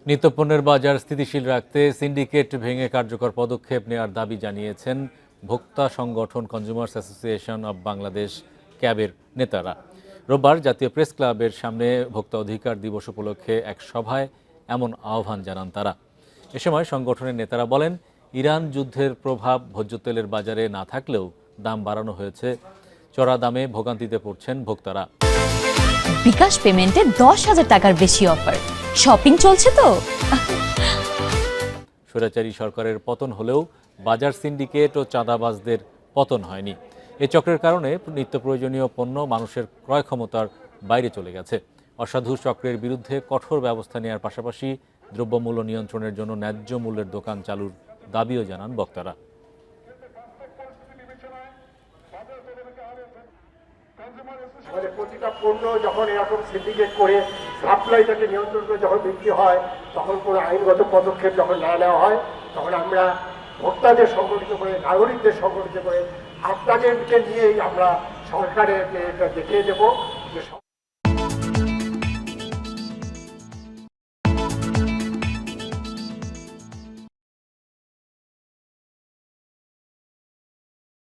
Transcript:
নিত্যপণ্যের বাজার স্থিতিশীল রাখতে সিন্ডিকেট ভেঙে কার্যকর পদক্ষেপ নেওয়ার দাবি জানিয়েছেন ভোক্তা সংগঠন কনজিউমার্স অ্যাসোসিয়েশন অব বাংলাদেশ ক্যাবের নেতারা। রোববার জাতীয় প্রেস ক্লাবের সামনে ভোক্তা অধিকার দিবস উপলক্ষে এক সভায় এমন আহ্বান জানান তারা। এ সময় সংগঠনের নেতারা বলেন, ইরান যুদ্ধের প্রভাব ভোজ্য তেলের বাজারে না থাকলেও দাম বাড়ানো হয়েছে, চড়া দামে ভোগান্তিতে পড়ছেন ভোক্তারা। বিকাশ পেমেন্টে 10,000 টাকার বেশি অফার, শপিং চলছে তো। স্বৈরাচারী সরকারের পতন হলেও বাজার সিন্ডিকেট ও চাঁদাবাজদের পতন হয়নি। এ চক্রের কারণে নিত্য প্রয়োজনীয় পণ্য মানুষের ক্রয় ক্ষমতার বাইরে চলে গেছে। অসাধু চক্রের বিরুদ্ধে কঠোর ব্যবস্থা নেওয়ার পাশাপাশি দ্রব্যমূল্য নিয়ন্ত্রণের জন্য ন্যায্য মূল্যের দোকান চালুর দাবিও জানান বক্তারা। প্রতিটা পণ্য যখন এরকম সিন্ডিকেট করে সাপ্লাইটাকে নিয়ন্ত্রণ করে যখন বিক্রি হয়, তখন কোনো আইনগত পদক্ষেপ যখন না নেওয়া হয়, তখন আমরা ভোক্তাদের সংগঠিত করে, নাগরিকদের সংগঠিত করে আপনাদেরকে নিয়েই আমরা সরকারের এটা দেখিয়ে দেবো যে